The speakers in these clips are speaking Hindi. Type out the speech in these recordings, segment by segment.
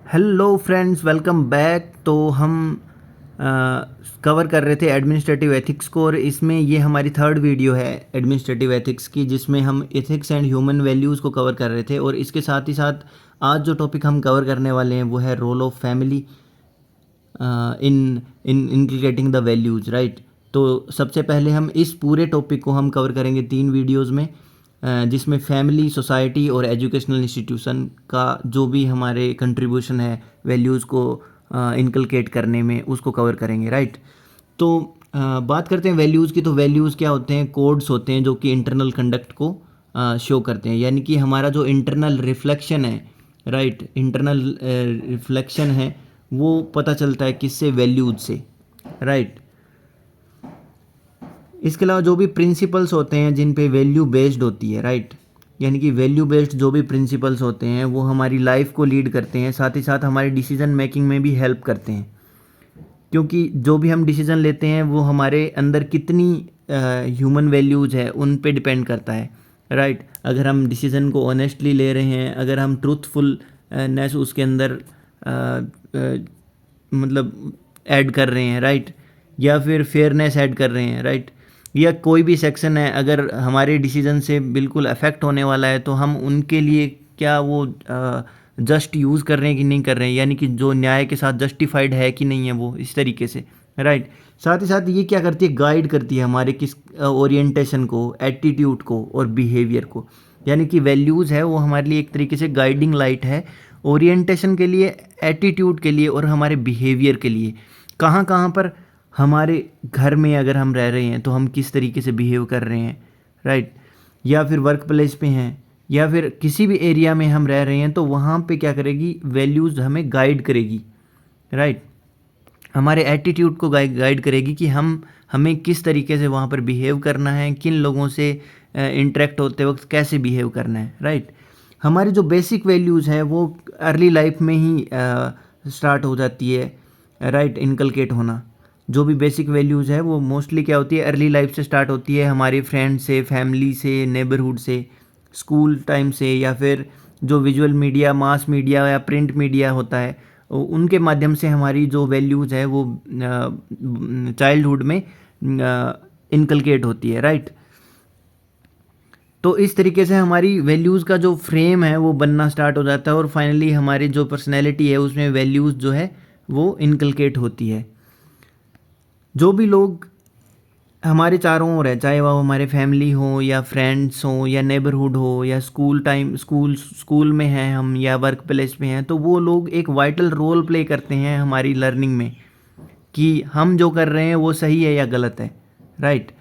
Hello friends, welcome back. तो हम कवर कर रहे थे एडमिनिस्ट्रेटिव एथिक्स को, और इसमें ये हमारी थर्ड वीडियो है एडमिनिस्ट्रेटिव एथिक्स की, जिसमें हम एथिक्स एंड ह्यूमन वैल्यूज़ को कवर कर रहे थे। और इसके साथ ही साथ आज जो टॉपिक हम कवर करने वाले हैं वो है role of family in in inculcating the values, right. तो सबसे पहले हम इस पूरे टॉपिक को हम कवर करेंगे 3 वीडियोज़ में, जिसमें फैमिली, सोसाइटी और एजुकेशनल इंस्टीट्यूशन का जो भी हमारे कंट्रीब्यूशन है वैल्यूज़ को इनकलकेट करने में, उसको कवर करेंगे, राइट। तो बात करते हैं वैल्यूज़ की। तो वैल्यूज़ क्या होते हैं? कोड्स होते हैं जो कि इंटरनल कंडक्ट को शो करते हैं, यानी कि हमारा जो इंटरनल रिफ्लेक्शन है, राइट, इंटरनल रिफ्लेक्शन है वो पता चलता है किससे? वैल्यूज से, राइट। इसके अलावा जो भी प्रिंसिपल्स होते हैं जिन पे वैल्यू बेस्ड होती है, राइट, यानी कि वैल्यू बेस्ड जो भी प्रिंसिपल्स होते हैं वो हमारी लाइफ को लीड करते हैं, साथ ही साथ हमारी डिसीजन मेकिंग में भी हेल्प करते हैं। क्योंकि जो भी हम डिसीजन लेते हैं वो हमारे अंदर कितनी ह्यूमन वैल्यूज़ है उन पे डिपेंड करता है, राइट। अगर हम डिसीजन को ऑनेस्टली ले रहे हैं, अगर हम ट्रूथफुलनेस उसके अंदर मतलब ऐड कर रहे हैं, राइट, या फिर फेयरनेस ऐड कर रहे हैं, राइट, या कोई भी सेक्शन है अगर हमारे डिसीजन से बिल्कुल अफेक्ट होने वाला है तो हम उनके लिए क्या वो जस्ट यूज़ कर रहे हैं कि नहीं कर रहे हैं, यानी कि जो न्याय के साथ जस्टिफाइड है कि नहीं है वो, इस तरीके से, राइट। साथ ही साथ ये क्या करती है? गाइड करती है हमारे किस ओरिएंटेशन को, एटीट्यूड को और बिहेवियर को। यानी कि वैल्यूज़ है वो हमारे लिए एक तरीके से गाइडिंग लाइट है, ओरिएंटेशन के लिए, एटीट्यूड के लिए और हमारे बिहेवियर के लिए। कहाँ कहाँ पर हमारे घर में अगर हम रह रहे हैं तो हम किस तरीके से बिहेव कर रहे हैं, राइट, या फिर वर्क प्लेस पे हैं, या फिर किसी भी एरिया में हम रह रहे हैं तो वहाँ पे क्या करेगी? वैल्यूज़ हमें गाइड करेगी, राइट। हमारे एटीट्यूड को गाइड करेगी कि हमें किस तरीके से वहाँ पर बिहेव करना है, किन लोगों से इंटरेक्ट होते वक्त कैसे बिहेव करना है, राइट। हमारी जो बेसिक वैल्यूज़ हैं वो अर्ली लाइफ में ही स्टार्ट हो जाती है, राइट, इनकलकेट होना। जो भी बेसिक वैल्यूज़ है वो मोस्टली क्या होती है? अर्ली लाइफ से स्टार्ट होती है, हमारे फ्रेंड से, फैमिली से, नेबरहुड से, स्कूल टाइम से, या फिर जो विजुअल मीडिया, मास मीडिया या प्रिंट मीडिया होता है उनके माध्यम से हमारी जो वैल्यूज़ है वो चाइल्डहुड में इनकलकेट होती है, राइट। तो इस तरीके से हमारी वैल्यूज़ का जो फ्रेम है वो बनना स्टार्ट हो जाता है, और फाइनली हमारी जो पर्सनैलिटी है उसमें वैल्यूज़ जो है वो इनकलकेट होती है। जो भी लोग हमारे चारों ओर है, चाहे वो हमारे फैमिली हो या फ्रेंड्स हो या नेबरहुड हो या स्कूल में हैं हम या वर्क प्लेस में हैं, तो वो लोग एक वाइटल रोल प्ले करते हैं हमारी लर्निंग में कि हम जो कर रहे हैं वो सही है या गलत है, राइट।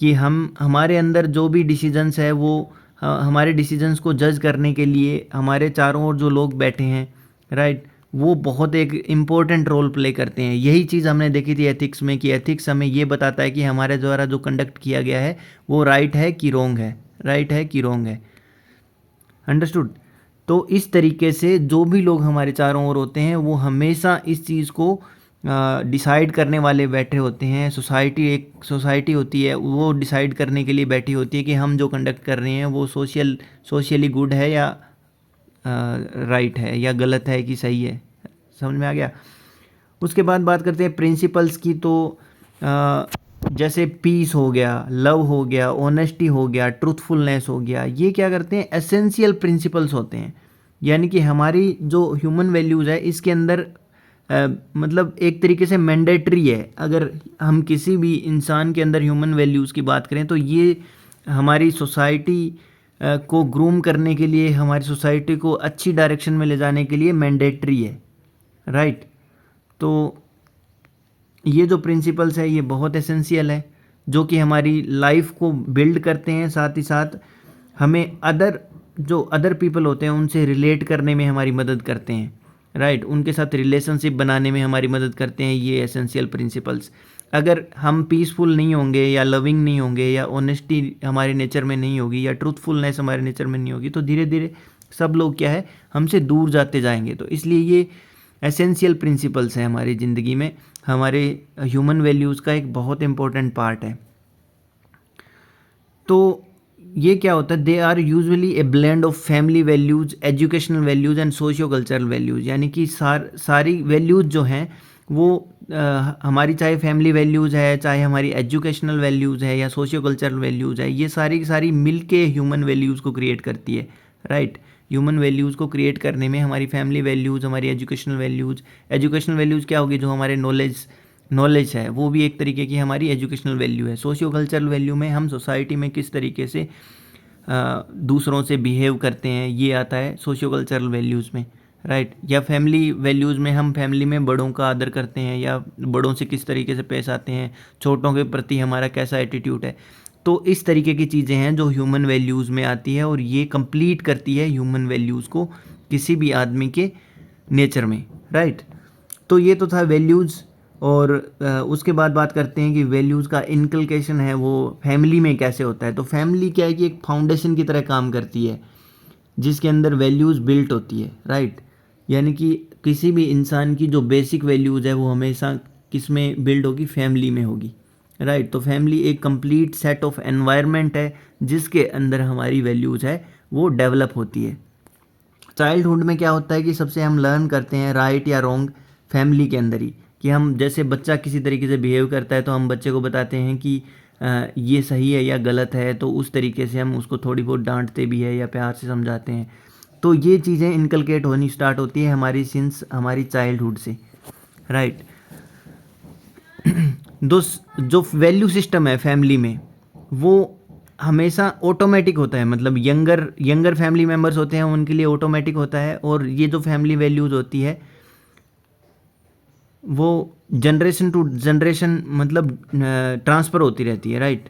कि हमारे अंदर जो भी डिसीजंस है वो हमारे डिसीजंस को जज करने के लिए हमारे चारों ओर जो लोग बैठे हैं, राइट, वो बहुत एक इम्पोर्टेंट रोल प्ले करते हैं। यही चीज़ हमने देखी थी एथिक्स में, कि एथिक्स हमें ये बताता है कि हमारे द्वारा जो कंडक्ट किया गया है वो राइट है कि रॉन्ग है, राइट है कि रॉन्ग है, अंडरस्टूड। तो इस तरीके से जो भी लोग हमारे चारों ओर होते हैं वो हमेशा इस चीज़ को डिसाइड करने वाले बैठे होते हैं। सोसाइटी होती है वो डिसाइड करने के लिए बैठी होती है कि हम जो कंडक्ट कर रहे हैं वो सोशली गुड है या राइट है, या गलत है कि सही है। समझ में आ गया? उसके बाद बात करते हैं प्रिंसिपल्स की। तो जैसे पीस हो गया, लव हो गया, ऑनेस्टी हो गया, ट्रूथफुलनेस हो गया, ये क्या करते हैं? एसेंशियल प्रिंसिपल्स होते हैं। यानी कि हमारी जो ह्यूमन वैल्यूज़ है इसके अंदर मतलब एक तरीके से मैंडेटरी है। अगर हम किसी भी इंसान के अंदर ह्यूमन वैल्यूज़ की बात करें तो ये हमारी सोसाइटी को ग्रूम करने के लिए, हमारी सोसाइटी को अच्छी डायरेक्शन में ले जाने के लिए मैंडेटरी है, राइट। तो ये जो प्रिंसिपल्स है ये बहुत एसेंशियल है, जो कि हमारी लाइफ को बिल्ड करते हैं, साथ ही साथ हमें अदर पीपल होते हैं उनसे रिलेट करने में हमारी मदद करते हैं, राइट, उनके साथ रिलेशनशिप बनाने में हमारी मदद करते हैं ये एसेंशियल प्रिंसिपल्स। अगर हम पीसफुल नहीं होंगे या लविंग नहीं होंगे या ऑनेस्टी हमारे नेचर में नहीं होगी या ट्रूथफुलनेस हमारे नेचर में नहीं होगी तो धीरे धीरे सब लोग क्या है, हमसे दूर जाते जाएंगे। तो इसलिए ये एसेंशियल प्रिंसिपल्स हैं हमारी ज़िंदगी में, हमारे ह्यूमन वैल्यूज़ का एक बहुत इम्पोर्टेंट पार्ट है। तो ये क्या होता है, they are usually a blend of family values, educational values and socio cultural values, यानी कि सारी वैल्यूज़ जो हैं वो हमारी चाहे फैमिली वैल्यूज़ है, चाहे हमारी एजुकेशनल वैल्यूज़ है या सोशियो कल्चरल वैल्यूज़ है, ये सारी की सारी मिल के ह्यूमन वैल्यूज़ को क्रिएट करती है, राइट। ह्यूमन वैल्यूज़ को क्रिएट करने में हमारी फैमिली वैल्यूज़, हमारी एजुकेशनल वैल्यूज़ क्या होगी, जो हमारे नॉलेज है वो भी एक तरीके की हमारी एजुकेशनल वैल्यू है। सोशियो कल्चरल वैल्यू में हम सोसाइटी में किस तरीके से दूसरों से बिहेव करते हैं, ये आता है सोशियो कल्चरल वैल्यूज़ में, राइट। या फैमिली वैल्यूज़ में हम फैमिली में बड़ों का आदर करते हैं या बड़ों से किस तरीके से पेश आते हैं, छोटों के प्रति हमारा कैसा एटीट्यूड है। तो इस तरीके की चीज़ें हैं जो ह्यूमन वैल्यूज़ में आती है और ये कंप्लीट करती है ह्यूमन वैल्यूज़ को किसी भी आदमी के नेचर में, राइट। तो ये तो था वैल्यूज़। और उसके बाद बात करते हैं कि वैल्यूज़ का इनकलकेशन है वो फैमिली में कैसे होता है। तो फैमिली क्या है कि एक फाउंडेशन की तरह काम करती है जिसके अंदर वैल्यूज़ बिल्ट होती है, राइट। यानी कि किसी भी इंसान की जो बेसिक वैल्यूज़ है वो हमेशा किस में बिल्ड होगी, फैमिली में होगी, राइट। तो फैमिली एक कंप्लीट सेट ऑफ एनवायरनमेंट है जिसके अंदर हमारी वैल्यूज़ है वो डेवलप होती है। चाइल्डहुड में क्या होता है कि सबसे हम लर्न करते हैं राइट या रॉन्ग फैमिली के अंदर ही, कि हम जैसे बच्चा किसी तरीके से बिहेव करता है तो हम बच्चे को बताते हैं कि ये सही है या गलत है, तो उस तरीके से हम उसको थोड़ी बहुत डांटते भी है या प्यार से समझाते हैं। तो ये चीज़ें इनकलकेट होनी स्टार्ट होती है हमारी सिंस हमारी चाइल्डहुड से, राइट। जो वैल्यू सिस्टम है फैमिली में वो हमेशा ऑटोमेटिक होता है, मतलब यंगर फैमिली मेम्बर्स होते हैं उनके लिए ऑटोमेटिक होता है। और ये जो फैमिली वैल्यूज़ होती है वो जनरेशन टू जनरेशन मतलब ट्रांसफ़र होती रहती है, right.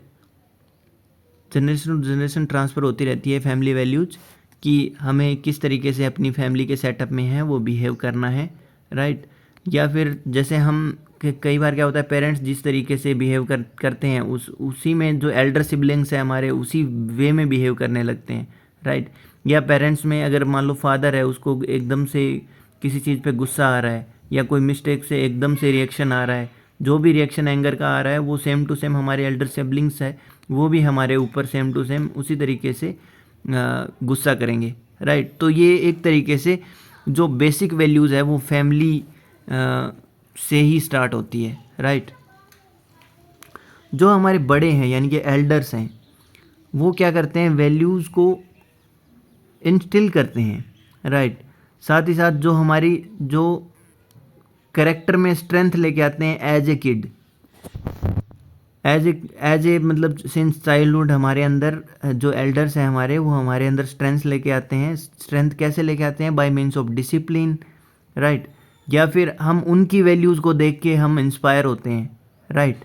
Generation to generation transfer होती रहती है फैमिली वैल्यूज़, कि हमें किस तरीके से अपनी फैमिली के सेटअप में है वो बिहेव करना है, राइट। या फिर जैसे हम कई बार क्या होता है, पेरेंट्स जिस तरीके से बिहेव करते हैं उसी में जो एल्डर सिबलिंग्स है हमारे उसी वे में बिहेव करने लगते हैं, राइट। या पेरेंट्स में अगर मान लो फादर है, उसको एकदम से किसी चीज़ पे गुस्सा आ रहा है या कोई मिस्टेक से एकदम से रिएक्शन आ रहा है, जो भी रिएक्शन एंगर का आ रहा है वो सेम टू सेम हमारे एल्डर सिबलिंग्स है वो भी हमारे ऊपर सेम टू सेम उसी तरीके से गुस्सा करेंगे, राइट। तो ये एक तरीके से जो बेसिक वैल्यूज़ है वो फैमिली से ही स्टार्ट होती है, राइट। जो हमारे बड़े हैं यानी कि एल्डर्स हैं वो क्या करते हैं, वैल्यूज़ को इंस्टिल करते हैं, राइट। साथ ही साथ जो हमारी जो कैरेक्टर में स्ट्रेंथ लेके आते हैं as a kid, as a मतलब सिंस चाइल्डहुड हमारे अंदर जो एल्डर्स हैं हमारे वो हमारे अंदर स्ट्रेंथ लेके आते हैं। स्ट्रेंथ कैसे लेके आते हैं, bye means of discipline, right. या फिर हम उनकी वैल्यूज़ को देख के हम इंस्पायर होते हैं, राइट।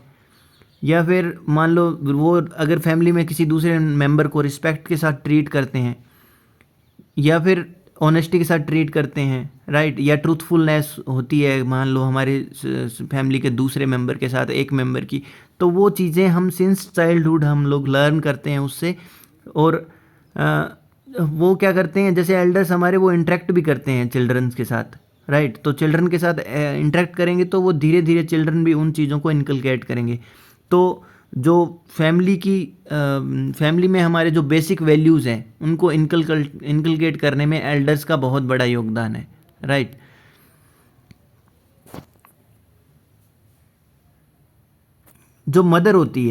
या फिर मान लो वो अगर फैमिली में किसी दूसरे मेंबर को रिस्पेक्ट के साथ ट्रीट करते हैं या फिर ऑनेस्टी के साथ ट्रीट करते हैं, राइट। या ट्रूथफुलनेस होती है मान लो हमारे फैमिली के दूसरे मेंबर के साथ एक मेंबर की, तो वो चीज़ें हम सिंस चाइल्डहुड हम लोग लर्न करते हैं उससे। और वो क्या करते हैं, जैसे एल्डर्स हमारे वो इंटरेक्ट भी करते हैं चिल्ड्रन के साथ, राइट। तो चिल्ड्रन के साथ इंटरेक्ट करेंगे तो वो धीरे धीरे चिल्ड्रन भी उन चीज़ों को इनकलकेट करेंगे। तो जो फैमिली में हमारे जो बेसिक वैल्यूज़ हैं उनको इनकलकेट करने में एल्डर्स का बहुत बड़ा योगदान है, राइट। जो मदर होती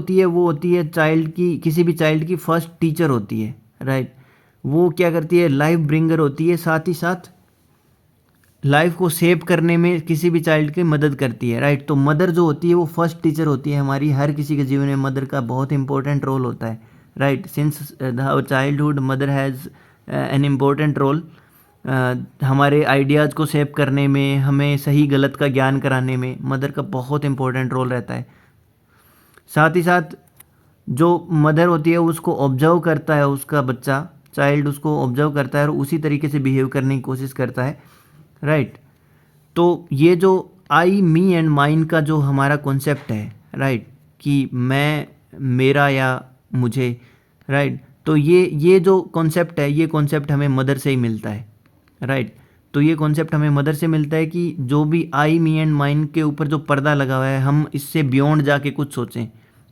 है वो होती है चाइल्ड की, किसी भी चाइल्ड की फर्स्ट टीचर होती है, राइट। वो क्या करती है, लाइफ ब्रिंगर होती है, साथ ही साथ लाइफ को सेव करने में किसी भी चाइल्ड की मदद करती है, राइट। तो मदर जो होती है वो फर्स्ट टीचर होती है हमारी, हर किसी के जीवन में मदर का बहुत इंपॉर्टेंट रोल होता है, right. Since childhood mother has an important role हमारे आइडियाज़ को सेव करने में, हमें सही गलत का ज्ञान कराने में मदर का बहुत इंपॉर्टेंट रोल रहता है। साथ ही साथ जो मदर होती है उसको ऑब्जर्व करता है उसका बच्चा, चाइल्ड उसको ऑब्जर्व करता है और उसी तरीके से बिहेव करने की कोशिश करता है, राइट। तो ये जो आई मी एंड माइन का जो हमारा कॉन्सेप्ट है, राइट, कि मैं मेरा या मुझे, राइट। तो ये जो कॉन्सेप्ट है ये कॉन्सेप्ट हमें मदर से ही मिलता है, राइट। तो ये कॉन्सेप्ट हमें मदर से मिलता है कि जो भी आई मी एंड माइन के ऊपर जो पर्दा लगा हुआ है हम इससे बियॉन्ड जाके कुछ सोचें,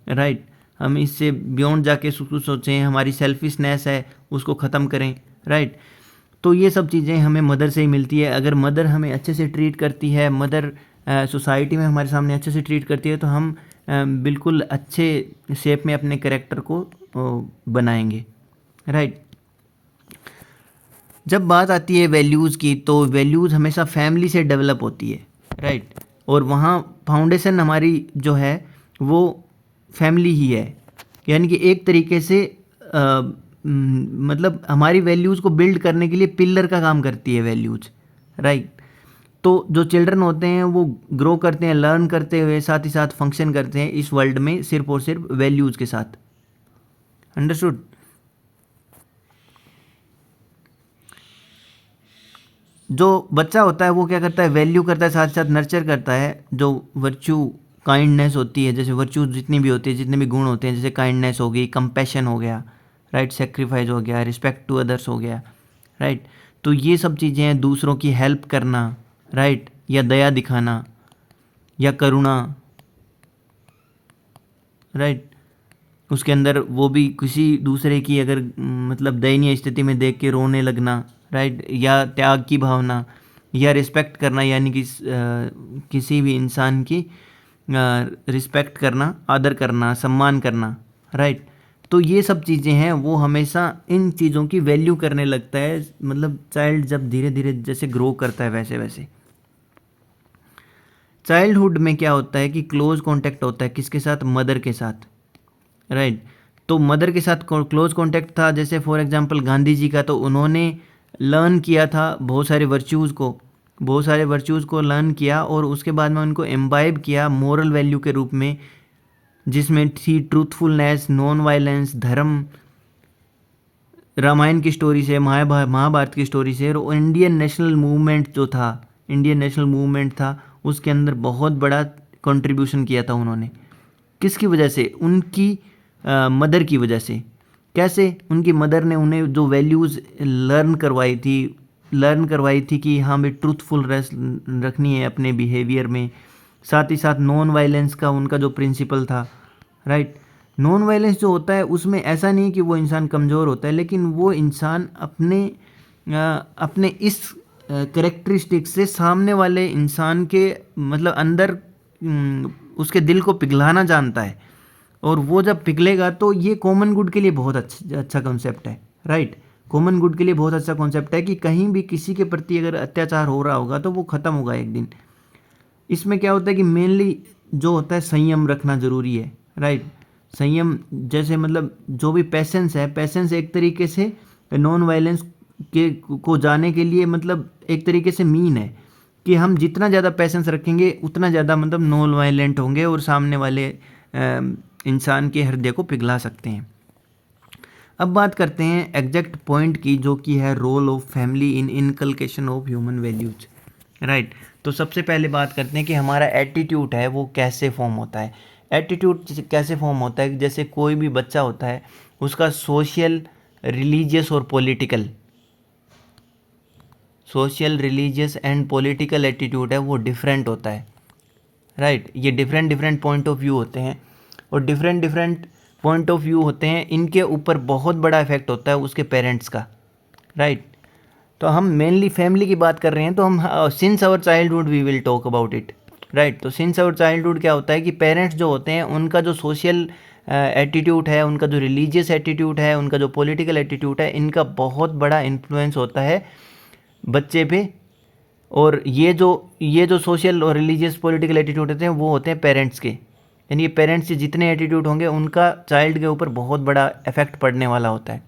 राइट। हम इससे बियॉन्ड जाके कुछ सोचें, हमारी सेल्फिशनेस है उसको ख़त्म करें, राइट। तो ये सब चीज़ें हमें मदर से ही मिलती है। अगर मदर हमें अच्छे से ट्रीट करती है, मदर सोसाइटी में हमारे सामने अच्छे से ट्रीट करती है, तो हम बिल्कुल अच्छे शेप में अपने कैरेक्टर को बनाएंगे, राइट। जब बात आती है वैल्यूज़ की, तो वैल्यूज़ हमेशा फैमिली से डेवलप होती है, राइट। और वहाँ फाउंडेशन हमारी जो है वो फैमिली ही है। यानी कि एक तरीके से मतलब हमारी वैल्यूज़ को बिल्ड करने के लिए पिलर का काम करती है वैल्यूज़, राइट। तो जो चिल्ड्रन होते हैं वो ग्रो करते हैं, लर्न करते हुए साथ ही साथ फंक्शन करते हैं इस वर्ल्ड में सिर्फ और सिर्फ वैल्यूज़ के साथ। अंडरस्टूड। जो बच्चा होता है वो क्या करता है, वैल्यू करता है, साथ साथ नर्चर करता है। जो वर्च्यू काइंडनेस होती है, जैसे वर्च्यू जितनी भी होती है, जितने भी गुण होते हैं, जैसे काइंडनेस हो गई, कंपैशन हो गया, राइट, सेक्रीफाइस हो गया, रिस्पेक्ट टू अदर्स हो गया, राइट। तो ये सब चीज़ें हैं, दूसरों की हेल्प करना, राइट, या दया दिखाना या करुणा, राइट। उसके अंदर वो भी किसी दूसरे की अगर मतलब दयनीय स्थिति में देख के रोने लगना, राइट, या त्याग की भावना, या रिस्पेक्ट करना, यानी कि किसी भी इंसान की रिस्पेक्ट करना, आदर करना, सम्मान करना, राइट। तो ये सब चीज़ें हैं, वो हमेशा इन चीज़ों की वैल्यू करने लगता है। मतलब चाइल्ड जब धीरे धीरे जैसे ग्रो करता है वैसे वैसे चाइल्डहुड में क्या होता है कि क्लोज कांटेक्ट होता है किसके साथ, मदर के साथ, राइट। तो मदर के साथ क्लोज कांटेक्ट था, जैसे फॉर एग्जांपल गांधी जी का, तो उन्होंने लर्न किया था बहुत सारे वर्च्यूज़ को लर्न किया, और उसके बाद में उनको एम्बाइब किया मोरल वैल्यू के रूप में, जिसमें थी ट्रूथफुलनेस, नॉन वायलेंस, धर्म, रामायण की स्टोरी से, महाभारत की स्टोरी से। और इंडियन नेशनल मूवमेंट था, उसके अंदर बहुत बड़ा कंट्रीब्यूशन किया था उन्होंने। किसकी वजह से, उनकी मदर की वजह से। कैसे, उनकी मदर ने उन्हें जो वैल्यूज़ लर्न करवाई थी कि हाँ भाई ट्रूथफुल रखनी है अपने बिहेवियर में, साथ ही साथ नॉन वायलेंस का उनका जो प्रिंसिपल था, राइट। नॉन वायलेंस जो होता है उसमें ऐसा नहीं कि वो इंसान कमज़ोर होता है, लेकिन वो इंसान अपने इस करेक्टरिस्टिक से सामने वाले इंसान के मतलब अंदर उसके दिल को पिघलाना जानता है, और वो जब पिघलेगा तो ये कॉमन गुड के लिए बहुत अच्छा कॉन्सेप्ट है, राइट। कॉमन गुड के लिए बहुत अच्छा कॉन्सेप्ट है कि कहीं भी किसी के प्रति अगर अत्याचार हो रहा होगा तो वो ख़त्म होगा एक दिन। इसमें क्या होता है कि मेनली जो होता है संयम रखना ज़रूरी है, राइट। संयम जैसे मतलब जो भी पैसेंस है, पैसेंस एक तरीके से नॉन वायलेंस को जाने के लिए मतलब एक तरीके से मीन है कि हम जितना ज़्यादा पैसेंस रखेंगे उतना ज़्यादा मतलब नॉन वायलेंट होंगे और सामने वाले इंसान के हृदय को पिघला सकते हैं। अब बात करते हैं एग्जैक्ट पॉइंट की, जो कि है role of family in inculcation of human values, right. तो सबसे पहले बात करते हैं कि हमारा एटीट्यूड है वो कैसे फॉर्म होता है। एटीट्यूड कैसे फॉर्म होता है, जैसे कोई भी बच्चा होता है उसका social, religious and political attitude है वो डिफरेंट होता है, राइट। ये डिफरेंट पॉइंट ऑफ व्यू होते हैं, और डिफरेंट पॉइंट ऑफ व्यू होते हैं, इनके ऊपर बहुत बड़ा इफेक्ट होता है उसके पेरेंट्स का, राइट। तो हम मेनली फैमिली की बात कर रहे हैं, तो हम since our childhood we will talk about it, right. तो सिंस आवर चाइल्डहुड क्या होता है कि पेरेंट्स जो होते हैं उनका जो सोशल एटीट्यूड है, उनका जो रिलीजियस एटीट्यूड है, उनका जो पॉलिटिकल एटीट्यूड है, इनका बहुत बड़ा इन्फ्लुएंस होता है बच्चे पे। और ये जो सोशल और रिलीजियस पॉलिटिकल एटीट्यूड होते हैं वो होते हैं पेरेंट्स के, यानी ये पेरेंट्स के जितने एटीट्यूड होंगे उनका चाइल्ड के ऊपर बहुत बड़ा इफेक्ट पड़ने वाला होता है,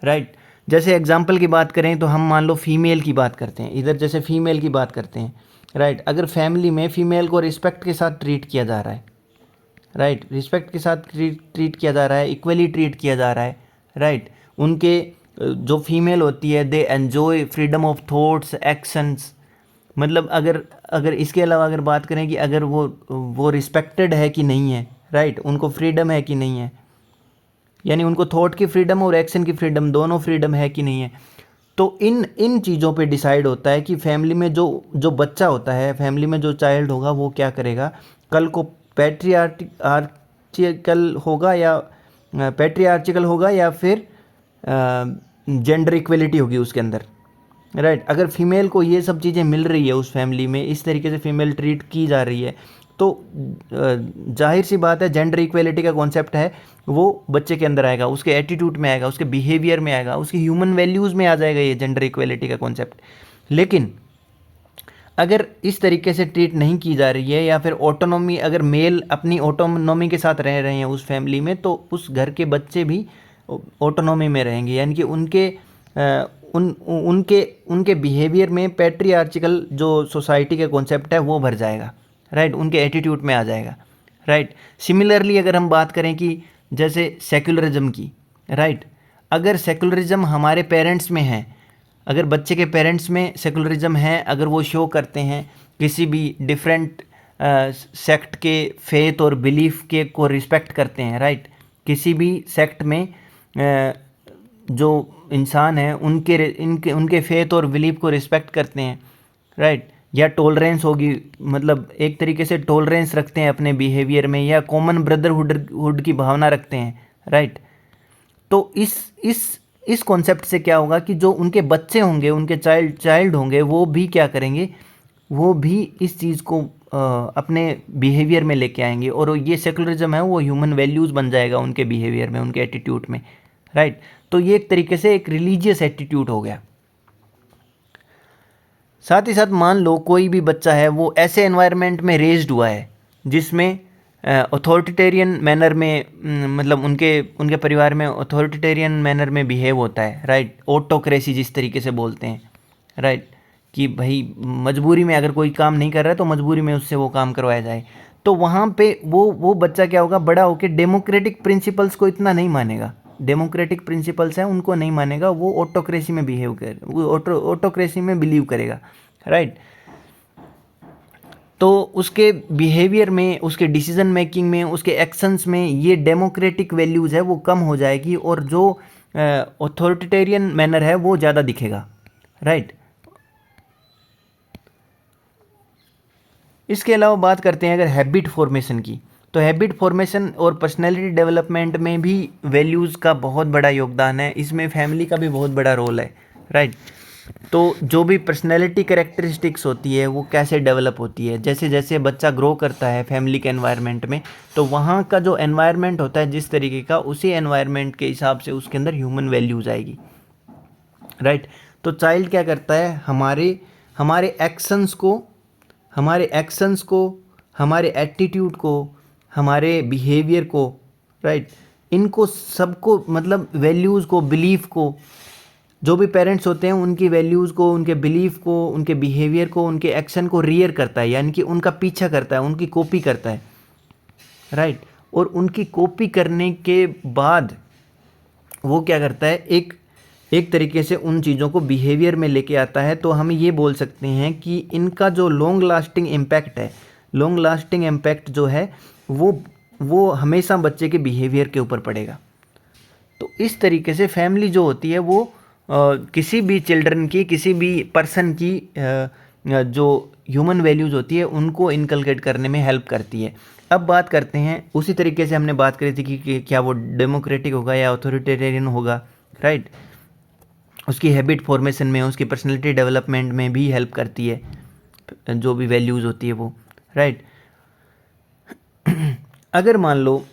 राइट। जैसे एग्जांपल की बात करें तो हम मान लो फीमेल की बात करते हैं, इधर जैसे फीमेल की बात करते हैं, राइट। अगर फैमिली में फीमेल को रिस्पेक्ट के साथ ट्रीट किया जा रहा है, राइट, रिस्पेक्ट के साथ ट्रीट किया जा रहा है, इक्वली ट्रीट किया जा रहा है, राइट। उनके जो फीमेल होती है they enjoy freedom of thoughts, actions. मतलब अगर इसके अलावा अगर बात करें कि अगर वो रिस्पेक्टेड है कि नहीं है, राइट, उनको फ्रीडम है कि नहीं है, यानी उनको थॉट की फ्रीडम और एक्शन की फ्रीडम दोनों फ्रीडम है कि नहीं है। तो इन चीज़ों पे डिसाइड होता है कि फैमिली में जो बच्चा होता है, फैमिली में जो चाइल्ड होगा वो क्या करेगा, कल को पैट्रियार्ची पैट्रियार्चिकल होगा या फिर जेंडर इक्वलिटी होगी उसके अंदर, राइट। अगर फीमेल को ये सब चीज़ें मिल रही है उस फैमिली में, इस तरीके से फीमेल ट्रीट की जा रही है, तो जाहिर सी बात है जेंडर इक्वलिटी का कॉन्सेप्ट है वो बच्चे के अंदर आएगा, उसके एटीट्यूड में आएगा, उसके बिहेवियर में आएगा, उसकी ह्यूमन वैल्यूज़ में आ जाएगा ये जेंडर इक्वलिटी का कॉन्सेप्ट। लेकिन अगर इस तरीके से ट्रीट नहीं की जा रही है, या फिर ऑटोनॉमी, अगर मेल अपनी ऑटोनॉमी के साथ रह रहे हैं उस फैमिली में, तो उस घर के बच्चे भी ऑटोनॉमी में रहेंगे, यानी कि उनके बिहेवियर में पैट्रियार्चिकल जो सोसाइटी का कॉन्सेप्ट है वो भर जाएगा, राइट, उनके एटीट्यूड में आ जाएगा, राइट। सिमिलरली अगर हम बात करें कि जैसे सेक्युलरिज्म की, राइट, अगर सेक्युलरिज्म हमारे पेरेंट्स में है, अगर बच्चे के पेरेंट्स में सेकुलरिज्म है, अगर वो शो करते हैं किसी भी डिफरेंट सेक्ट के फेथ और बिलीफ के को रिस्पेक्ट करते हैं, राइट, किसी भी सेक्ट में जो इंसान है उनके फेथ और बिलीफ को रिस्पेक्ट करते हैं, राइट, या टॉलरेंस होगी, मतलब एक तरीके से टॉलरेंस रखते हैं अपने बिहेवियर में, या कॉमन ब्रदरहुड की भावना रखते हैं, राइट। तो इस कॉन्सेप्ट से क्या होगा कि जो उनके बच्चे होंगे, उनके चाइल्ड होंगे, वो भी क्या करेंगे, वो भी इस चीज़ को अपने बिहेवियर में लेके आएंगे, और ये सेकुलरिज्म है वो ह्यूमन वैल्यूज़ बन जाएगा उनके बिहेवियर में, उनके एटीट्यूड में, राइट। तो ये एक तरीके से एक रिलीजियस एटीट्यूड हो गया। साथ ही साथ मान लो कोई भी बच्चा है वो ऐसे एनवायरनमेंट में रेज्ड हुआ है जिसमें अथॉरिटेरियन मैनर में, मतलब उनके परिवार में अथॉरिटेरियन मैनर में बिहेव होता है, राइट, ऑटोक्रेसी जिस तरीके से बोलते हैं, राइट, कि भाई मजबूरी में अगर कोई काम नहीं कर रहा है तो मजबूरी में उससे वो काम करवाया जाए। तो वहाँ पे वो बच्चा क्या होगा, बड़ा होकर डेमोक्रेटिक प्रिंसिपल्स को इतना नहीं मानेगा, डेमोक्रेटिक प्रिंसिपल्स हैं उनको नहीं मानेगा, वो ऑटोक्रेसी में बिहेव कर, वो ऑटोक्रेसी में बिलीव करेगा, राइट। तो उसके बिहेवियर में, उसके डिसीजन मेकिंग में, उसके एक्शंस में ये डेमोक्रेटिक वैल्यूज़ है वो कम हो जाएगी, और जो अथॉरिटेरियन मैनर है वो ज़्यादा दिखेगा, राइट। इसके अलावा बात करते हैं अगर हैबिट फॉर्मेशन की, तो हैबिट फॉर्मेशन और पर्सनैलिटी डेवलपमेंट में भी वैल्यूज़ का बहुत बड़ा योगदान है, इसमें फैमिली का भी बहुत बड़ा रोल है, राइट। तो जो भी पर्सनैलिटी कैरेक्टरिस्टिक्स होती है वो कैसे डेवलप होती है, जैसे जैसे बच्चा ग्रो करता है फैमिली के एनवायरनमेंट में, तो वहाँ का जो एनवायरनमेंट होता है जिस तरीके का, उसी एनवायरनमेंट के हिसाब से उसके अंदर ह्यूमन वैल्यूज़ आएगी, राइट। तो चाइल्ड क्या करता है, हमारे एक्शंस को, हमारे एटीट्यूड को, हमारे बिहेवियर को, राइट, इनको सबको, मतलब वैल्यूज़ को, बिलीफ को, जो भी पेरेंट्स होते हैं उनकी वैल्यूज़ को, उनके बिलीफ को, उनके बिहेवियर को, उनके एक्शन को रियर करता है, यानी कि उनका पीछा करता है, उनकी कॉपी करता है, राइट। और उनकी कॉपी करने के बाद वो क्या करता है, एक तरीके से उन चीज़ों को बिहेवियर में लेके आता है। तो हम ये बोल सकते हैं कि इनका जो लॉन्ग लास्टिंग इम्पैक्ट जो है वो हमेशा बच्चे के बिहेवियर के ऊपर पड़ेगा। तो इस तरीके से फैमिली जो होती है वो किसी भी चिल्ड्रन की, किसी भी पर्सन की जो ह्यूमन वैल्यूज़ होती है उनको इनकलकेट करने में हेल्प करती है। अब बात करते हैं, उसी तरीके से हमने बात करी थी कि क्या वो डेमोक्रेटिक होगा या अथॉरिटेरियन होगा, राइट। उसकी हैबिट फॉर्मेशन में, उसकी पर्सनैलिटी डेवलपमेंट में भी हेल्प करती है जो भी वैल्यूज़ होती है वो, राइट। अगर मान लो,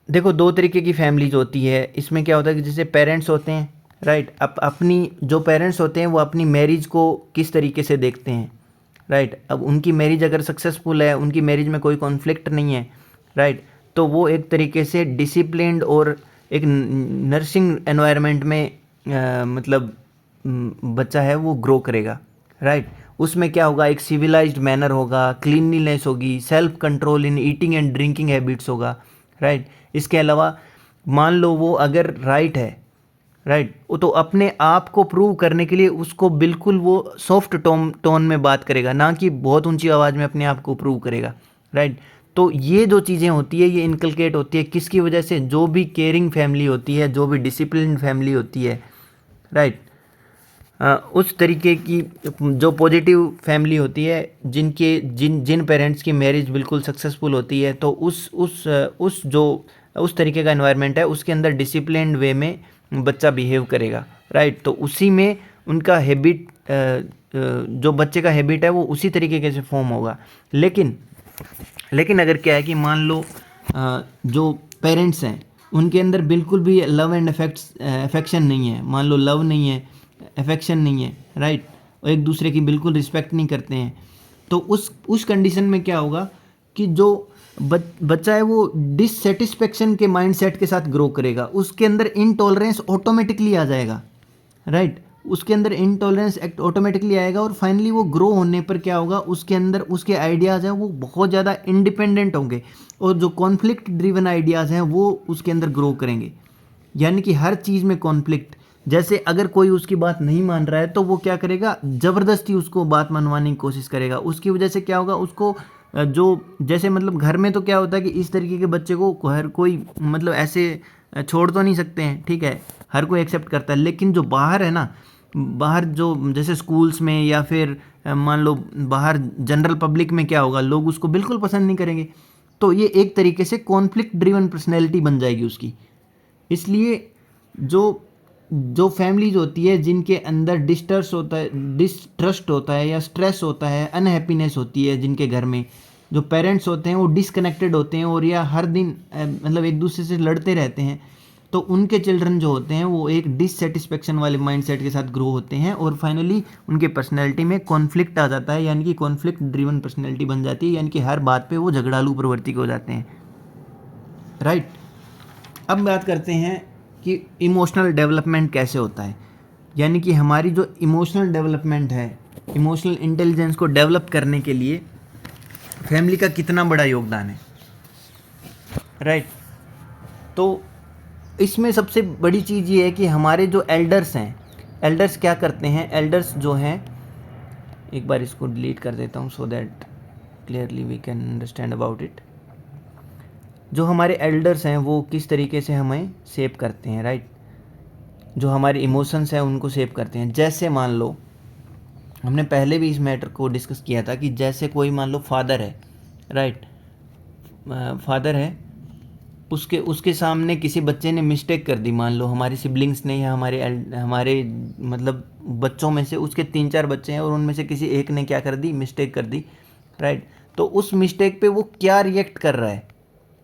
देखो दो तरीके की फैमिलीज होती है, इसमें क्या होता है कि जैसे पेरेंट्स होते हैं, राइट, अपनी जो पेरेंट्स होते हैं वो अपनी मैरिज को किस तरीके से देखते हैं, राइट। अब उनकी मैरिज अगर सक्सेसफुल है, उनकी मैरिज में कोई कॉन्फ्लिक्ट नहीं है, राइट, तो वो एक तरीके से डिसिप्लिन्ड और एक नर्सिंग एनवायरनमेंट में मतलब बच्चा है वो ग्रो करेगा, राइट। उसमें क्या होगा, एक सिविलाइज्ड मैनर होगा, क्लीनलीनेस होगी, self control in eating and drinking habits होगा, राइट। इसके अलावा मान लो वो अगर राइट है, राइट, तो अपने आप को प्रूव करने के लिए उसको बिल्कुल वो सॉफ्ट टोन में बात करेगा, ना कि बहुत ऊंची आवाज़ में अपने आप को प्रूव करेगा, राइट। तो ये जो चीज़ें होती है ये इनकलकेट होती है किसकी वजह से, जो भी केयरिंग फैमिली होती है, जो भी डिसिप्लिन फैमिली होती है, राइट, उस तरीके की जो पॉजिटिव फैमिली होती है, जिन पेरेंट्स की मैरिज बिल्कुल सक्सेसफुल होती है, तो उस तरीके का एनवायरनमेंट है, उसके अंदर डिसिप्लिन्ड वे में बच्चा बिहेव करेगा, राइट। तो उसी में उनका हैबिट, जो बच्चे का हैबिट है वो उसी तरीके से फॉर्म होगा। लेकिन अगर क्या है कि मान लो जो पेरेंट्स हैं उनके अंदर बिल्कुल भी लव एंड अफेक्शन नहीं है, मान लो लव नहीं है, अफेक्शन नहीं है, राइट, और एक दूसरे की बिल्कुल रिस्पेक्ट नहीं करते हैं, तो उस कंडीशन में क्या होगा कि जो बच्चा है वो डिससेटिस्फेक्शन के माइंडसेट के साथ ग्रो करेगा, उसके अंदर इनटॉलरेंस ऑटोमेटिकली आ जाएगा, राइट, उसके अंदर इनटॉलरेंस ऑटोमेटिकली आएगा, और फाइनली वो ग्रो होने पर क्या होगा, उसके अंदर उसके आइडियाज़ हैं वो बहुत ज़्यादा इंडिपेंडेंट होंगे, और जो कॉन्फ्लिक्ट ड्रिवन आइडियाज़ हैं वो उसके अंदर ग्रो करेंगे। यानी कि हर चीज़ में कॉन्फ्लिक्ट, जैसे अगर कोई उसकी बात नहीं मान रहा है तो वो क्या करेगा, ज़बरदस्ती उसको बात मनवाने की कोशिश करेगा। उसकी वजह से क्या होगा, उसको जो जैसे मतलब घर में तो क्या होता है कि इस तरीके के बच्चे को हर कोई मतलब ऐसे छोड़ तो नहीं सकते हैं, ठीक है, हर कोई एक्सेप्ट करता है, लेकिन जो बाहर है ना, बाहर जो जैसे स्कूल्स में या फिर मान लो बाहर जनरल पब्लिक में क्या होगा, लोग उसको बिल्कुल पसंद नहीं करेंगे। तो ये एक तरीके से कॉन्फ्लिक्ट ड्रिवन पर्सनैलिटी बन जाएगी उसकी। इसलिए जो फैमिलीज होती है जिनके अंदर डिस्ट्रस्ट होता है या स्ट्रेस होता है, अनहैप्पीनेस होती है, जिनके घर में जो पेरेंट्स होते हैं वो डिसकनेक्टेड होते हैं और या हर दिन मतलब एक दूसरे से लड़ते रहते हैं, तो उनके चिल्ड्रन जो होते हैं वो एक डिससेटिस्फेक्शन वाले माइंडसेट के साथ ग्रो होते हैं, और फाइनली उनके पर्सनैलिटी में कॉन्फ्लिक्ट आ जाता है, यानी कि कॉन्फ्लिक्ट ड्रिवन पर्सनैलिटी बन जाती है, यानी कि हर बात पे वो झगड़ालू प्रवृत्ति के हो जाते हैं, राइट। अब बात करते हैं कि इमोशनल डेवलपमेंट कैसे होता है, यानी कि हमारी जो इमोशनल डेवलपमेंट है, इमोशनल इंटेलिजेंस को डेवलप करने के लिए फैमिली का कितना बड़ा योगदान है, राइट। तो इसमें सबसे बड़ी चीज़ ये है कि हमारे जो एल्डर्स हैं, एल्डर्स क्या करते हैं, एल्डर्स जो हैं, एक बार इसको डिलीट कर देता हूँ so that clearly we can understand about it. जो हमारे एल्डर्स हैं वो किस तरीके से हमें शेप करते हैं, राइट, जो हमारे इमोशंस हैं उनको शेप करते हैं। जैसे मान लो हमने पहले भी इस मैटर को डिस्कस किया था कि जैसे कोई मान लो फादर है, राइट, फादर है, उसके सामने किसी बच्चे ने मिस्टेक कर दी, मान लो हमारे सिबलिंग्स ने या हमारे मतलब बच्चों में से उसके 3-4 बच्चे हैं और उनमें से किसी एक ने क्या कर दी, मिस्टेक कर दी, राइट। तो उस मिस्टेक पे वो क्या रिएक्ट कर रहा है,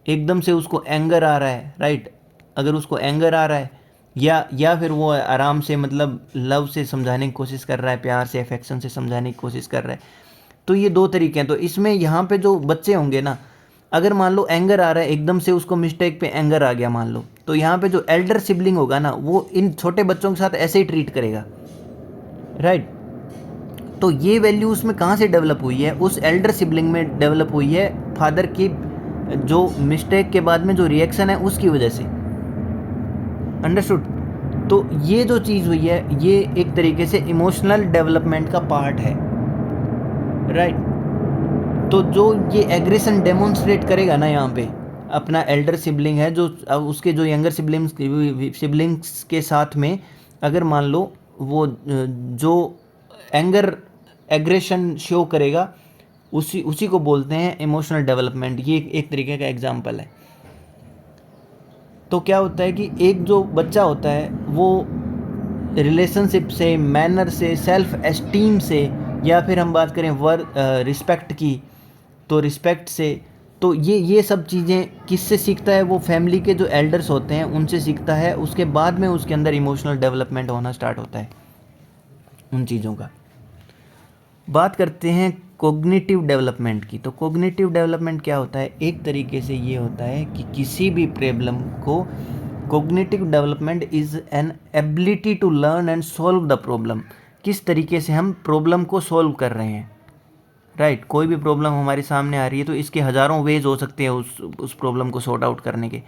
एकदम से उसको एंगर आ रहा है, राइट, अगर उसको एंगर आ रहा है या फिर वो आराम से मतलब लव से समझाने की कोशिश कर रहा है, प्यार से अफेक्शन से समझाने की कोशिश कर रहा है, तो ये 2 तरीके हैं। तो इसमें यहाँ पे जो बच्चे होंगे ना, अगर मान लो एंगर आ रहा है, एकदम से उसको मिस्टेक पे एंगर आ गया मान लो, तो यहाँ पे जो एल्डर सिबलिंग होगा ना वो इन छोटे बच्चों के साथ ऐसे ही ट्रीट करेगा, राइट। तो ये वैल्यू उसमें कहाँ से डेवलप हुई है, उस एल्डर सिबलिंग में डेवलप हुई है, फादर की जो मिस्टेक के बाद में जो रिएक्शन है उसकी वजह से, अंडरस्टूड। तो ये जो चीज़ हुई है ये एक तरीके से इमोशनल डेवलपमेंट का पार्ट है, राइट। तो जो ये एग्रेशन डेमोन्स्ट्रेट करेगा ना यहाँ पे, अपना एल्डर सिबलिंग है जो उसके जो यंगर सिबलिंग्स के साथ में अगर मान लो वो जो एग्रेशन शो करेगा, उसी को बोलते हैं इमोशनल डेवलपमेंट। ये एक तरीके का एग्जाम्पल है। तो क्या होता है कि एक जो बच्चा होता है वो रिलेशनशिप से, मैनर से, सेल्फ एस्टीम से, या फिर हम बात करें रिस्पेक्ट की तो रिस्पेक्ट से, तो ये सब चीज़ें किससे सीखता है, वो फैमिली के जो एल्डर्स होते हैं उनसे सीखता है। उसके बाद में उसके अंदर इमोशनल डेवलपमेंट होना स्टार्ट होता है उन चीज़ों का। बात करते हैं कोग्निटिव डेवलपमेंट की। तो कोग्निटिव डेवलपमेंट क्या होता है, एक तरीके से ये होता है कि किसी भी प्रॉब्लम को, cognitive development is an ability to learn and solve the problem. किस तरीके से हम प्रॉब्लम को सॉल्व कर रहे हैं, राइट। कोई भी प्रॉब्लम हमारे सामने आ रही है तो इसके हज़ारों वेज हो सकते हैं उस प्रॉब्लम को सॉर्ट आउट करने के।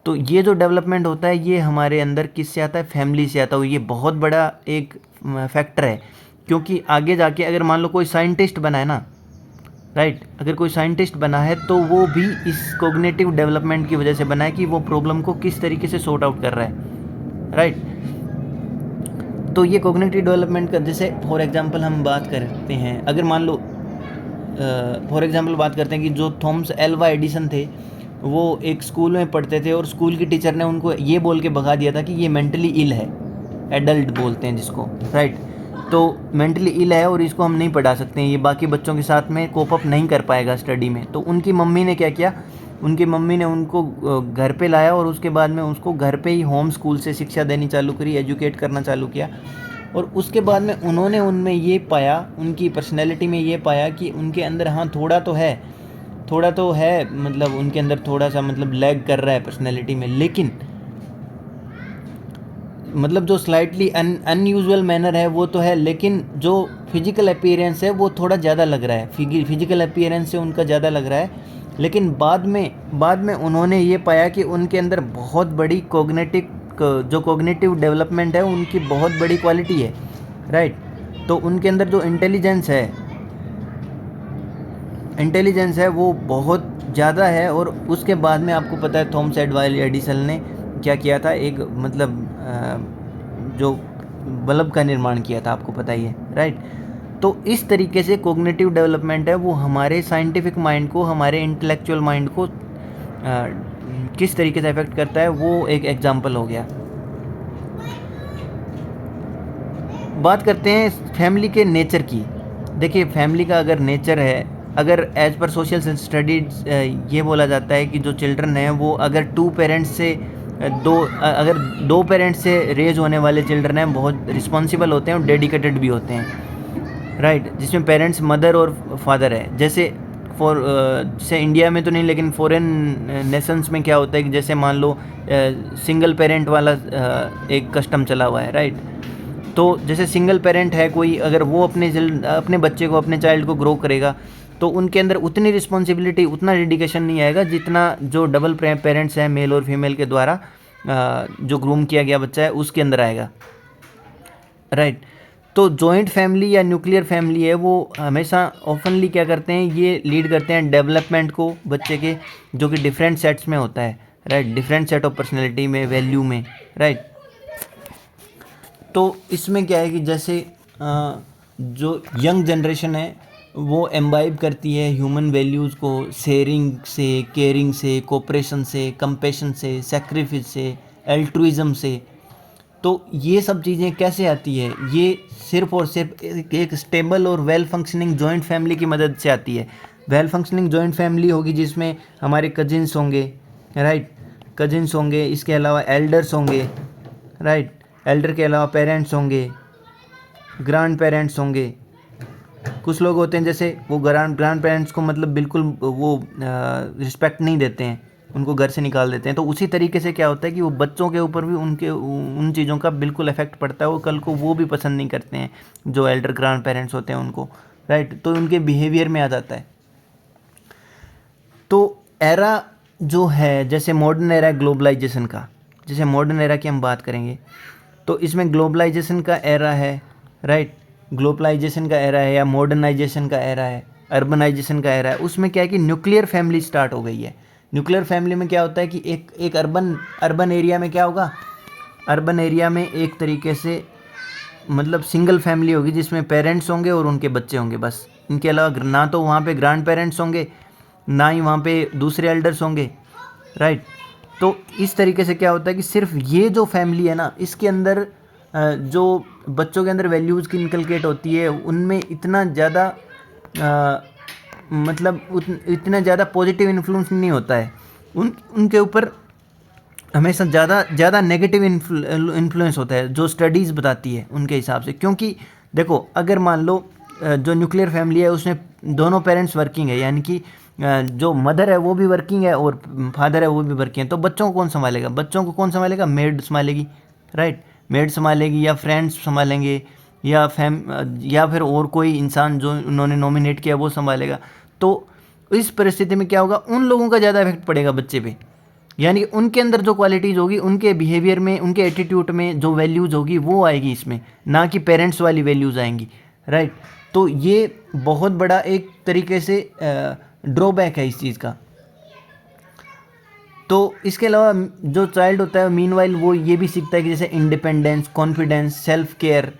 तो ये जो डेवलपमेंट होता है ये हमारे अंदर किससे आता है, फैमिली से आता है। ये बहुत बड़ा एक फैक्टर है, क्योंकि आगे जाके अगर मान लो कोई साइंटिस्ट बना है ना, राइट, अगर कोई साइंटिस्ट बना है तो वो भी इस कोग्निटिव डेवलपमेंट की वजह से बना है कि वो प्रॉब्लम को किस तरीके से सॉर्ट आउट कर रहा है, राइट। तो ये कॉग्निटिव डेवलपमेंट का, जैसे फॉर एग्जांपल हम बात करते हैं, अगर मान लो फॉर एग्जांपल बात करते हैं कि जो थॉमस एल्वा एडिसन थे, वो एक स्कूल में पढ़ते थे और स्कूल की टीचर ने उनको ये बोल के भगा दिया था कि ये मेंटली इल है, एडल्ट बोलते हैं जिसको, राइट। तो मेंटली इल है और इसको हम नहीं पढ़ा सकते हैं, ये बाकी बच्चों के साथ में कोप अप नहीं कर पाएगा स्टडी में। तो उनकी मम्मी ने क्या किया, उनकी मम्मी ने उनको घर पे लाया और उसके बाद में उसको घर पे ही होम स्कूल से शिक्षा देनी चालू करी, एजुकेट करना चालू किया। और उसके बाद में उन्होंने उनमें ये पाया, उनकी पर्सनैलिटी में ये पाया कि उनके अंदर हाँ थोड़ा तो है मतलब उनके अंदर थोड़ा सा मतलब लैग कर रहा है पर्सनैलिटी में, लेकिन मतलब जो स्लाइटली अनयूजुअल मैनर है वो तो है, लेकिन जो फिजिकल अपीयरेंस है वो थोड़ा ज़्यादा लग रहा है, फिजिकल अपीयरेंस से उनका ज़्यादा लग रहा है। लेकिन बाद में उन्होंने ये पाया कि उनके अंदर बहुत बड़ी कॉग्निटिव डेवलपमेंट है, उनकी बहुत बड़ी क्वालिटी है, राइट। तो उनके अंदर जो इंटेलिजेंस है वो बहुत ज़्यादा है। और उसके बाद में आपको पता है थॉमस एल्वा एडिसन ने क्या किया था, एक मतलब जो बल्ब का निर्माण किया था, आपको पता ही है, राइट। तो इस तरीके से कॉग्निटिव डेवलपमेंट है वो हमारे साइंटिफिक माइंड को, हमारे इंटेलेक्चुअल माइंड को किस तरीके से अफेक्ट करता है, वो एक एग्जांपल हो गया। बात करते हैं फैमिली के नेचर की। देखिए फैमिली का अगर नेचर है, अगर एज पर सोशल स्टडीज ये बोला जाता है कि जो चिल्ड्रन हैं वो अगर दो पेरेंट्स से रेज होने वाले चिल्ड्रन हैं बहुत रिस्पॉन्सिबल होते हैं और डेडिकेटेड भी होते हैं, राइट। जिसमें पेरेंट्स मदर और फादर है। जैसे इंडिया में तो नहीं, लेकिन फॉरेन नेशंस में क्या होता है कि जैसे मान लो सिंगल पेरेंट वाला एक कस्टम चला हुआ है, राइट। तो जैसे सिंगल पेरेंट है कोई, अगर वो अपने बच्चे को, अपने चाइल्ड को ग्रो करेगा तो उनके अंदर उतनी रिस्पॉन्सिबिलिटी, उतना डेडिकेशन नहीं आएगा जितना जो डबल पेरेंट्स हैं, मेल और फीमेल के द्वारा जो ग्रूम किया गया बच्चा है उसके अंदर आएगा, राइट। तो जॉइंट फैमिली या न्यूक्लियर फैमिली है वो हमेशा ओपनली क्या करते हैं, ये लीड करते हैं डेवलपमेंट को बच्चे के, जो कि डिफरेंट सेट्स में होता है, right, different set of personality में, वैल्यू में, राइट। तो इसमें क्या है कि जैसे जो यंग जनरेशन है वो एम्बाइब करती है ह्यूमन वैल्यूज़ को, शेयरिंग से, केयरिंग से, कोऑपरेशन से, कंपैशन से, सैक्रिफिस से, एल्ट्रुइज़म से। तो ये सब चीज़ें कैसे आती है, ये सिर्फ और सिर्फ एक स्टेबल और वेल फंक्शनिंग जॉइंट फैमिली की मदद से आती है। वेल फंक्शनिंग जॉइंट फैमिली होगी जिसमें हमारे कजिन्स होंगे, राइट, कजिन्स होंगे, इसके अलावा एल्डर्स होंगे, राइट, एल्डर के अलावा पेरेंट्स होंगे, ग्रैंड पेरेंट्स होंगे। कुछ लोग होते हैं जैसे वो ग्रैंड पेरेंट्स को मतलब बिल्कुल वो रिस्पेक्ट नहीं देते हैं, उनको घर से निकाल देते हैं। तो उसी तरीके से क्या होता है कि वो बच्चों के ऊपर भी उन चीज़ों का बिल्कुल इफेक्ट पड़ता है, वो कल को वो भी पसंद नहीं करते हैं जो एल्डर ग्रैंड पेरेंट्स होते हैं उनको, राइट। तो उनके बिहेवियर में आ जाता है। तो एरा जो है, जैसे मॉडर्न एरा ग्लोबलाइजेशन का, जैसे मॉडर्न एरा की हम बात करेंगे तो इसमें ग्लोबलाइजेशन का एरा है, राइट, ग्लोबलाइजेशन का एरा है या मॉडर्नाइजेशन का एरा है, अर्बनाइजेशन का एरा है। उसमें क्या है कि न्यूक्लियर फैमिली स्टार्ट हो गई है। न्यूक्लियर फैमिली में क्या होता है कि एक अर्बन एरिया में क्या होगा, अर्बन एरिया में एक तरीके से मतलब सिंगल फैमिली होगी जिसमें पेरेंट्स होंगे और उनके बच्चे होंगे बस। इनके अलावा ना तो वहाँ पे ग्रैंड पेरेंट्स होंगे, ना ही वहाँ पे दूसरे एल्डर्स होंगे, राइट। तो इस तरीके से क्या होता है कि सिर्फ ये जो फैमिली है ना, इसके अंदर जो बच्चों के अंदर वैल्यूज़ की इनकलकेट होती है उनमें इतना ज़्यादा मतलब इतना ज़्यादा पॉजिटिव इन्फ्लुएंस नहीं होता है, उनके ऊपर हमेशा ज़्यादा नेगेटिव इन्फ्लुएंस होता है, जो स्टडीज़ बताती है उनके हिसाब से। क्योंकि देखो अगर मान लो जो न्यूक्लियर फैमिली है उसमें दोनों पेरेंट्स वर्किंग है, यानी कि जो मदर है वो भी वर्किंग है और फादर है वो भी वर्किंग है, तो बच्चों को कौन संभालेगा, बच्चों को कौन संभालेगा, मेड संभालेगी, राइट, मेड संभालेगी या फ्रेंड्स संभालेंगे या फिर और कोई इंसान जो उन्होंने नॉमिनेट किया वो संभालेगा। तो इस परिस्थिति में क्या होगा, उन लोगों का ज़्यादा इफेक्ट पड़ेगा बच्चे पे, यानी उनके अंदर जो क्वालिटीज़ होगी, उनके बिहेवियर में, उनके एटीट्यूड में जो वैल्यूज़ होगी वो आएगी इसमें, ना कि पेरेंट्स वाली वैल्यूज़ आएंगी, राइट। तो ये बहुत बड़ा एक तरीके से ड्रॉबैक है इस चीज़ का। तो इसके अलावा जो चाइल्ड होता है मीनवाइल वो ये भी सीखता है कि जैसे इंडिपेंडेंस, कॉन्फिडेंस, सेल्फ केयर,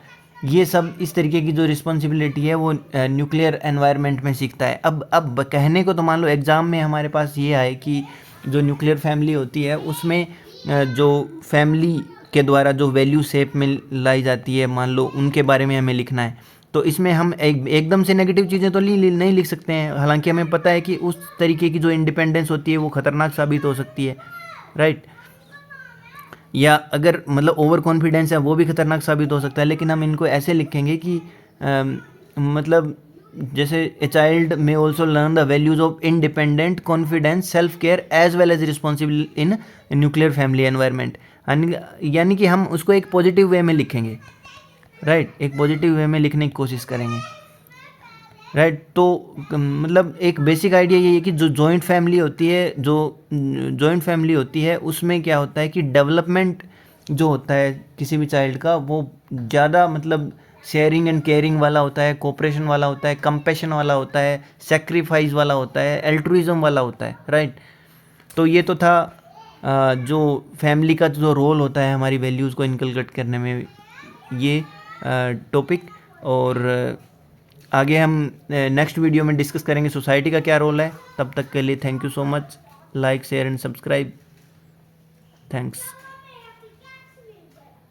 ये सब इस तरीके की जो रिस्पॉन्सिबिलिटी है वो न्यूक्लियर एनवायरनमेंट में सीखता है। अब कहने को तो मान लो एग्ज़ाम में हमारे पास ये आए कि जो न्यूक्लियर फैमिली होती है उसमें जो फैमिली के द्वारा जो वैल्यू शेप में लाई जाती है, मान लो उनके बारे में हमें लिखना है, तो इसमें हम एकदम से नेगेटिव चीज़ें तो नहीं लिख सकते हैं। हालांकि हमें पता है कि उस तरीके की जो इंडिपेंडेंस होती है वो ख़तरनाक साबित हो सकती है, राइट। या अगर मतलब ओवर कॉन्फिडेंस है वो भी खतरनाक साबित हो सकता है। लेकिन हम इनको ऐसे लिखेंगे कि मतलब जैसे a child may also learn the values of independent, confidence, self care as well as responsible in nuclear family environment. यानी कि हम उसको एक पॉजिटिव वे में लिखेंगे, राइट, एक पॉजिटिव वे में लिखने की कोशिश करेंगे, राइट। तो मतलब एक बेसिक आइडिया ये है कि जो जॉइंट फैमिली होती है उसमें क्या होता है कि डेवलपमेंट जो होता है किसी भी चाइल्ड का वो ज़्यादा मतलब शेयरिंग एंड केयरिंग वाला होता है, कोऑपरेशन वाला होता है, कंपैशन वाला होता है, सेक्रीफाइस वाला होता है, एल्ट्रुइज्म वाला होता है, राइट। तो ये तो था जो फैमिली का जो रोल होता है हमारी वैल्यूज़ को इनकलकेट करने में, ये टॉपिक। और आगे हम नेक्स्ट वीडियो में डिस्कस करेंगे सोसाइटी का क्या रोल है। तब तक के लिए thank you so much. Like, share and subscribe. Thanks.